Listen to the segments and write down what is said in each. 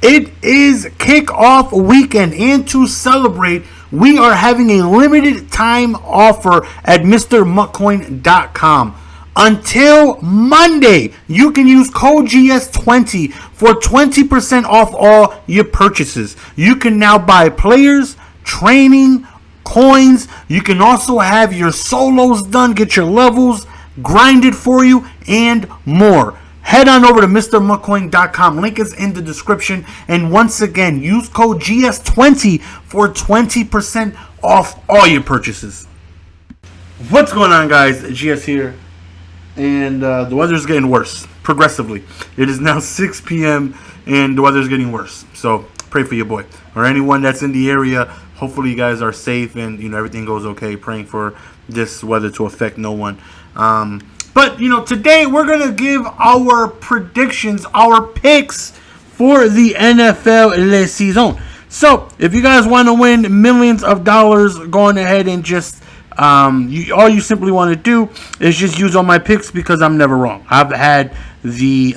It is kickoff weekend, and to celebrate, we are having a limited time offer at MrMuckCoin.com. Until Monday, you can use code GS20 for 20% off all your purchases. You can now buy players, training, coins. You can also have your solos done, get your levels grinded for you, and more. Head on over to MrMuckCoin.com. Link is in the description. And once again, use code GS20 for 20% off all your purchases. What's going on, guys? GS here. And the weather's getting worse progressively. It is now 6 p.m. and the weather's getting worse. So pray for your boy. Or anyone that's in the area. Hopefully you guys are safe and everything goes okay. Praying for this weather to affect no one. But, today we're going to give our predictions, our picks for the NFL Le Saison. So, if you guys want to win millions of dollars, going ahead and just, all you simply want to do is just use all my picks because I'm never wrong. I've had the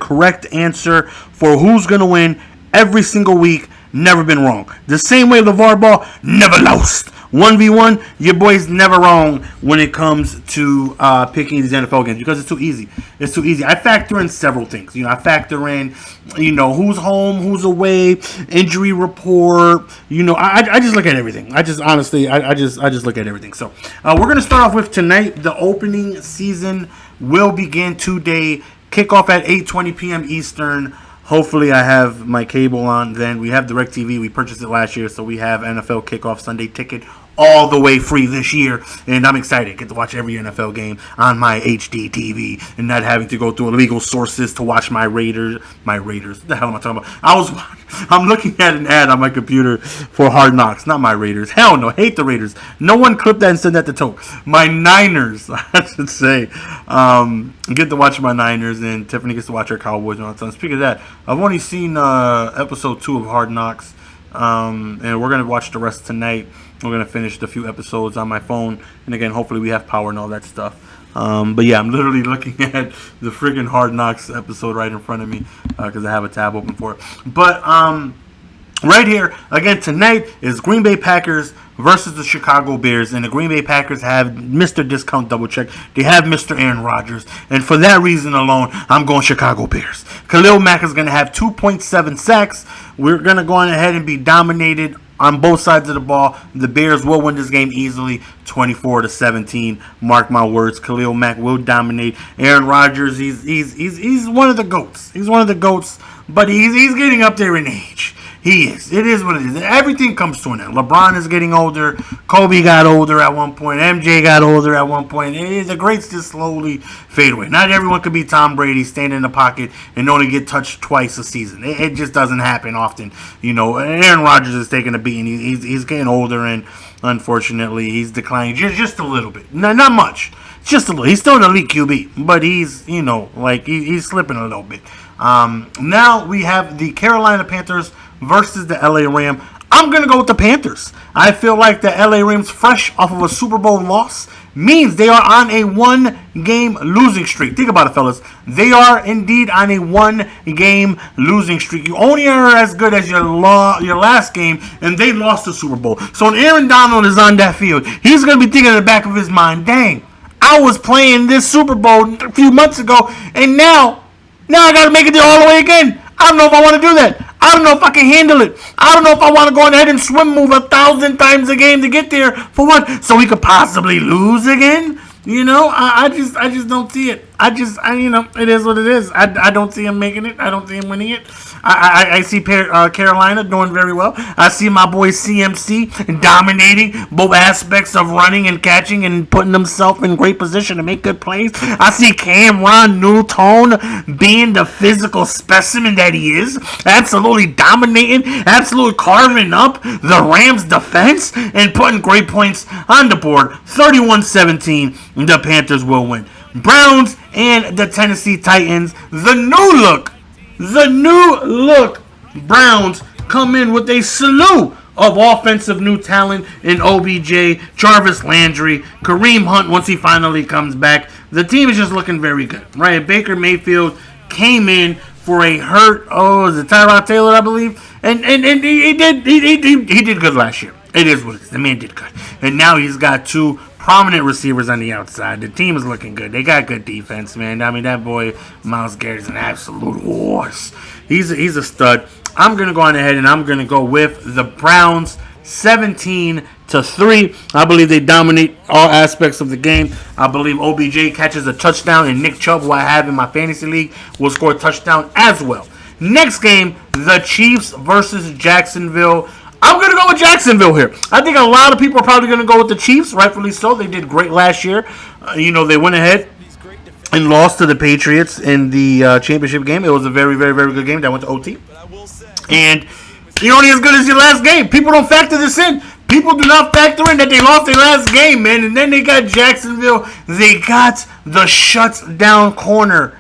correct answer for who's going to win every single week. Never been wrong. The same way LeVar Ball never lost. 1v1, your boy's never wrong when it comes to picking these NFL games because it's too easy. It's too easy. I factor in several things. I factor in, who's home, who's away, injury report. I just look at everything. I just look at everything. So we're gonna start off with tonight. The opening season will begin today. Kickoff at 8:20 p.m. Eastern. Hopefully I have my cable on then. We have DirecTV. We purchased it last year, so we have NFL Kickoff Sunday ticket all the way free this year. And I'm excited. Get to watch every NFL game on my HD TV and not having to go through illegal sources to watch my Raiders. What the hell am I talking about? I'm looking at an ad on my computer for Hard Knocks. Not my Raiders. Hell no. Hate the Raiders. No one clipped that and sent that to Toke. My Niners, I should say. Get to watch my Niners, and Tiffany gets to watch her Cowboys and all that stuff. Speaking of that, I've only seen episode 2 of Hard Knocks, and we're going to watch the rest tonight. We're going to finish the few episodes on my phone, and again, hopefully we have power and all that stuff. But yeah, I'm literally looking at the friggin' Hard Knocks episode right in front of me because I have a tab open for it. But right here, again, tonight is Green Bay Packers versus the Chicago Bears, and the Green Bay Packers have Mr. Discount Double Check. They have Mr. Aaron Rodgers, and for that reason alone, I'm going Chicago Bears. Khalil Mack is going to have 2.7 sacks. We're going to go on ahead and be dominated on both sides of the ball. The Bears will win this game easily, 24-17. Mark my words. Khalil Mack will dominate. Aaron Rodgers, he's one of the GOATs. He's one of the GOATs, but he's getting up there in age. He is. It is what it is. Everything comes to an end. LeBron is getting older. Kobe got older at one point. MJ got older at one point. The greats just slowly fade away. Not everyone could be Tom Brady, stand in the pocket, and only get touched twice a season. It just doesn't happen often. Aaron Rodgers is taking a beating. He's getting older, and unfortunately, he's declining just a little bit. Not much. Just a little. He's still an elite QB, but he's, he's slipping a little bit. Now we have the Carolina Panthers versus the LA Rams. I'm going to go with the Panthers. I feel like the LA Rams, fresh off of a Super Bowl loss, means they are on a one-game losing streak. Think about it, fellas. They are indeed on a one-game losing streak. You only are as good as your last game, and they lost the Super Bowl. So when Aaron Donald is on that field, he's going to be thinking in the back of his mind, dang, I was playing this Super Bowl a few months ago, and now I got to make it there all the way again. I don't know if I want to do that. I don't know if I can handle it. I don't know if I want to go ahead and swim move 1,000 times a game to get there. For what? So we could possibly lose again? I just don't see it. It is what it is. I don't see him making it. I don't see him winning it. I see Carolina doing very well. I see my boy CMC dominating both aspects of running and catching and putting himself in great position to make good plays. I see Cameron Newton being the physical specimen that he is, absolutely dominating, absolutely carving up the Rams defense and putting great points on the board. 31-17, the Panthers will win. Browns and the Tennessee Titans, the new look Browns come in with a slew of offensive new talent in OBJ, Jarvis Landry, Kareem Hunt once he finally comes back. The team is just looking very good, right? Baker Mayfield came in, for a hurt. Oh, is it Tyrod Taylor, I believe? And he did good last year. It is what it is. The man did good, and now he's got two prominent receivers on the outside. The team is looking good. They got good defense, man. I mean, that boy Myles Garrett is an absolute horse. He's a stud. I'm gonna go on ahead and I'm gonna go with the Browns, 17-3. I believe they dominate all aspects of the game. I believe OBJ catches a touchdown, and Nick Chubb, who I have in my fantasy league, will score a touchdown as well. Next game, the Chiefs versus Jacksonville. I'm going to go with Jacksonville here. I think a lot of people are probably going to go with the Chiefs, rightfully so. They did great last year. They went ahead and lost to the Patriots in the championship game. It was a very, very, very good game that went to OT. And you're only as good as your last game. People don't factor this in. People do not factor in that they lost their last game, man. And then they got Jacksonville. They got the shut-down corner.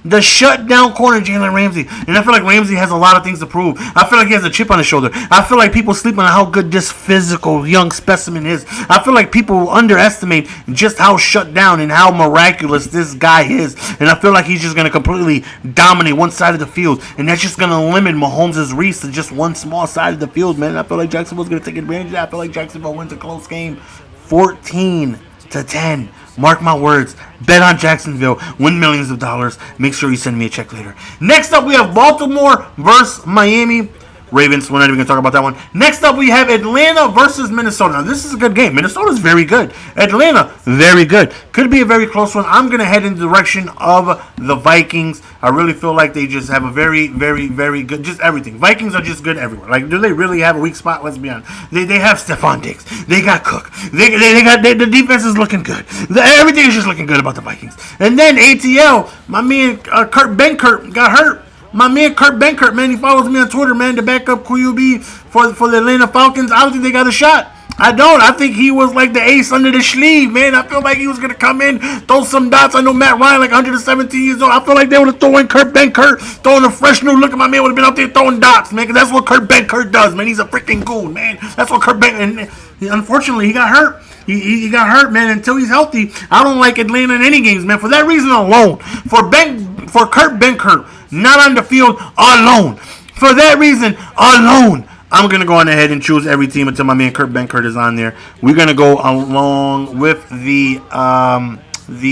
The shutdown corner, Jalen Ramsey. And I feel like Ramsey has a lot of things to prove. I feel like he has a chip on his shoulder. I feel like people sleep on how good this physical young specimen is. I feel like people underestimate just how shut down and how miraculous this guy is. And I feel like he's just going to completely dominate one side of the field. And that's just going to limit Mahomes' reach to just one small side of the field, man. I feel like Jacksonville's going to take advantage of that. I feel like Jacksonville wins a close game 14-10. Mark my words. Bet on Jacksonville. Win millions of dollars. Make sure you send me a check later. Next up, we have Baltimore versus Miami. Ravens, we're not even going to talk about that one. Next up, we have Atlanta versus Minnesota. Now, this is a good game. Minnesota's very good. Atlanta, very good. Could be a very close one. I'm going to head in the direction of the Vikings. I really feel like they just have a very, very, very good, just everything. Vikings are just good everywhere. Like, do they really have a weak spot? Let's be honest. They have Stephon Diggs. They got Cook. The defense is looking good. Everything is just looking good about the Vikings. And then ATL, my man Kurt Benkert got hurt. My man Kurt Benkert, man, he follows me on Twitter, man, the backup QB for the Atlanta Falcons. I don't think they got a shot. I don't. I think he was like the ace under the sleeve, man. I feel like he was going to come in, throw some dots. I know Matt Ryan, like 117 years old. I feel like they would have thrown Kurt Benkert, throwing a fresh new look at my man, would have been out there throwing dots, man, because that's what Kurt Benkert does, man. He's a freaking goon, man. That's what Kurt Benkert, and unfortunately, he got hurt. He got hurt, man. Until he's healthy, I don't like Atlanta in any games, man. For that reason alone, for Kurt Benkert, not on the field alone. For that reason alone, I'm going to go on ahead and choose every team until my man Kurt Benkert is on there. We're going to go along with the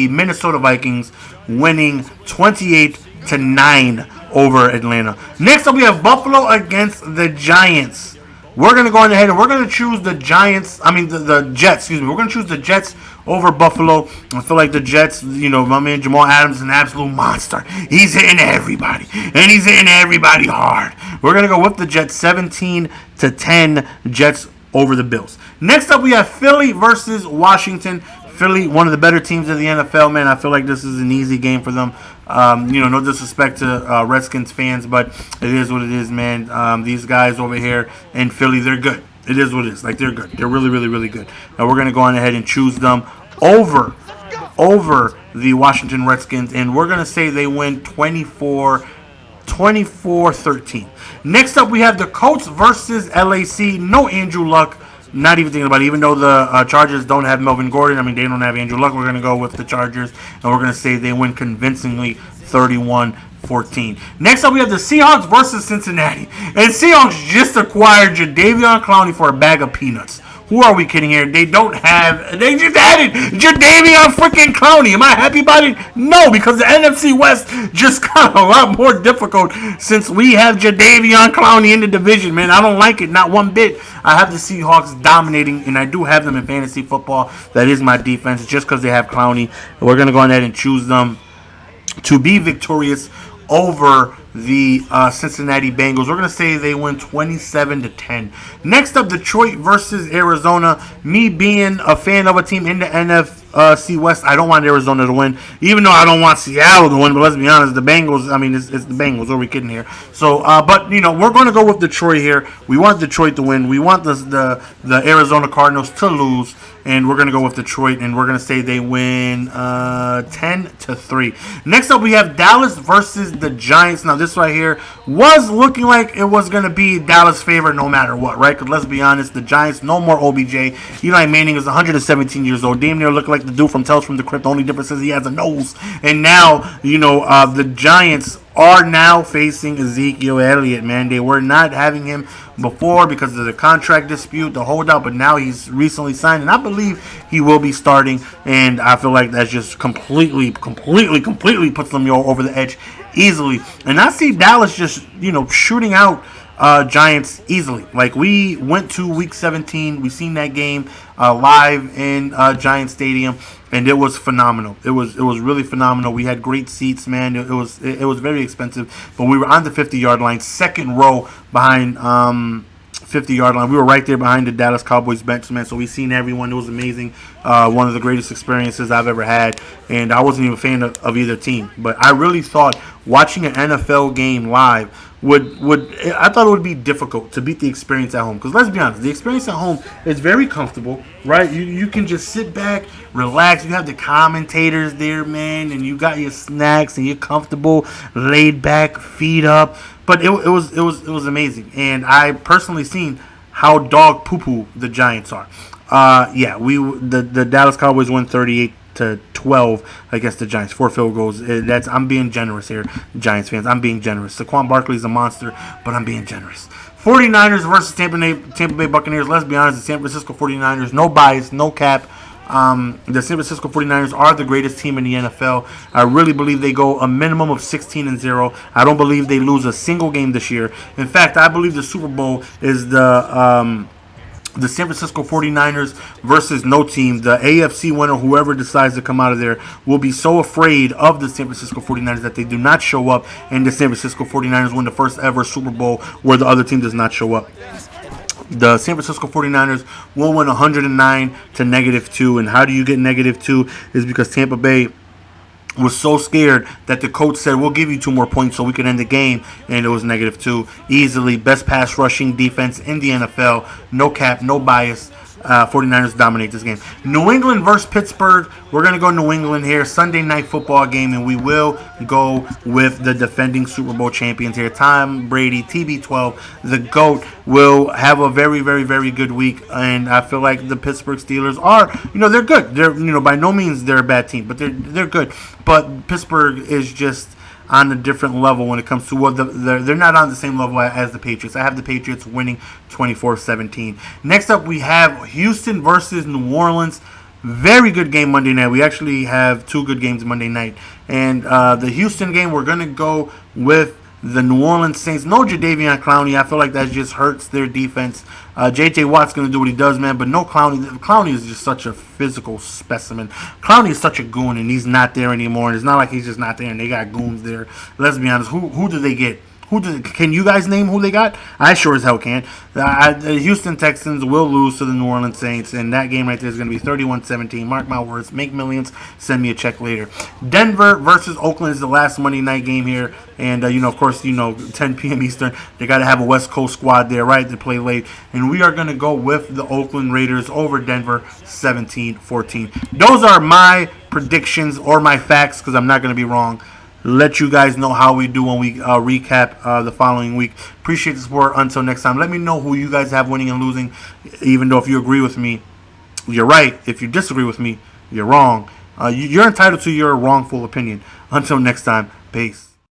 Minnesota Vikings winning 28-9 over Atlanta. Next up, we have Buffalo against the Giants. We're going to go on ahead and we're going to choose the Jets. We're going to choose the Jets over Buffalo. I feel like the Jets, my man Jamal Adams is an absolute monster. He's hitting everybody. And he's hitting everybody hard. We're going to go with the Jets 17-10 Jets over the Bills. Next up, we have Philly versus Washington. Philly, one of the better teams in the NFL, man. I feel like this is an easy game for them. No disrespect to Redskins fans, but it is what it is, man. These guys over here in Philly, they're good. It is what it is. Like, they're good. They're really, really, really good. And we're going to go on ahead and choose them over the Washington Redskins, and we're going to say they win 24-13. Next up, we have the Colts versus LAC. No Andrew Luck. Not even thinking about it. Even though the Chargers don't have Melvin Gordon, I mean, they don't have Andrew Luck. We're going to go with the Chargers, and we're going to say they win convincingly 31-14. Next up, we have the Seahawks versus Cincinnati. And Seahawks just acquired Jadeveon Clowney for a bag of peanuts. Who are we kidding here? They just added Jadeveon freaking Clowney. Am I happy about it? No, because the NFC West just got a lot more difficult since we have Jadeveon Clowney in the division, man. I don't like it, not one bit. I have the Seahawks dominating, and I do have them in fantasy football. That is my defense, just because they have Clowney. We're going to go ahead and choose them to be victorious over the Cincinnati Bengals. We're going to say they win 27-10. Next up, Detroit versus Arizona. Me being a fan of a team in the NFC West, I don't want Arizona to win, even though I don't want Seattle to win. But let's be honest, the Bengals, I mean, it's the Bengals. What are we kidding here? So, but, we're going to go with Detroit here. We want Detroit to win. We want the Arizona Cardinals to lose. And we're going to go with Detroit, and we're going to say they win 10-3. Next up, we have Dallas versus the Giants. Now, this right here was looking like it was going to be Dallas' favorite no matter what, right? Because let's be honest, the Giants, no more OBJ. Eli Manning is 117 years old. Damn near look like the dude from Tales from the Crypt. The only difference is he has a nose. And now, the Giants are now facing Ezekiel Elliott, man. They were not having him before because of the contract dispute, the holdout, but now he's recently signed, and I believe he will be starting, and I feel like that's just completely puts them over the edge easily. And I see Dallas just, shooting out Giants easily. Like, we went to Week 17, we seen that game live in Giant Stadium, and it was phenomenal. It was really phenomenal. We had great seats, man. It was very expensive, but we were on the 50-yard line, second row behind 50-yard line. We were right there behind the Dallas Cowboys bench, man. So we seen everyone. It was amazing. One of the greatest experiences I've ever had. And I wasn't even a fan of either team, but I really thought watching an NFL game live I thought it would be difficult to beat the experience at home. Because let's be honest, the experience at home is very comfortable, right? You can just sit back, relax. You have the commentators there, man, and you got your snacks, and you're comfortable, laid back, feet up. But it was amazing, and I personally seen how dog poo poo the Giants are. The Dallas Cowboys won 38-12 against the Giants. 4 field goals. I'm being generous here, Giants fans. I'm being generous. Saquon Barkley's a monster, but I'm being generous. 49ers versus Tampa Bay Buccaneers. Let's be honest, the San Francisco 49ers, no bias, no cap. The San Francisco 49ers are the greatest team in the NFL. I really believe they go a minimum of 16-0. I don't believe they lose a single game this year. In fact, I believe the Super Bowl is the San Francisco 49ers versus no team. The AFC winner, whoever decides to come out of there, will be so afraid of the San Francisco 49ers that they do not show up, and the San Francisco 49ers win the first ever Super Bowl where the other team does not show up. The San Francisco 49ers will win 109 to -2. And how do you get -2? Is because Tampa Bay was so scared that the coach said, we'll give you 2 more points so we can end the game, and it was -2. Easily, best pass rushing defense in the NFL. No cap, no bias. 49ers dominate this game. New England versus Pittsburgh. We're going to go New England here. Sunday night football game, and we will go with the defending Super Bowl champions here. Tom Brady, TB12, the GOAT, will have a very, very, very good week, and I feel like the Pittsburgh Steelers are, they're good. They're, by no means they're a bad team, but they're good. But Pittsburgh is just on a different level when it comes to they're not on the same level as the Patriots. I have the Patriots winning 24-17. Next up, we have Houston versus New Orleans. Very good game Monday night. We actually have 2 good games Monday night. And the Houston game, we're going to go with the New Orleans Saints. No Jadeveon Clowney. I feel like that just hurts their defense. J.J. Watt's going to do what he does, man, but no Clowney. Clowney is just such a physical specimen. Clowney is such a goon, and he's not there anymore. And it's not like he's just not there, and they got goons there. Let's be honest. Who do they get? Can you guys name who they got? I sure as hell can't. The Houston Texans will lose to the New Orleans Saints, and that game right there is going to be 31-17. Mark my words. Make millions. Send me a check later. Denver versus Oakland is the last Monday night game here, and of course, 10 p.m. Eastern. They got to have a West Coast squad there, right, to play late, and we are going to go with the Oakland Raiders over Denver, 17-14. Those are my predictions or my facts, because I'm not going to be wrong. Let you guys know how we do when we recap the following week. Appreciate the support. Until next time, let me know who you guys have winning and losing. Even though if you agree with me, you're right. If you disagree with me, you're wrong. You're entitled to your wrongful opinion. Until next time, peace.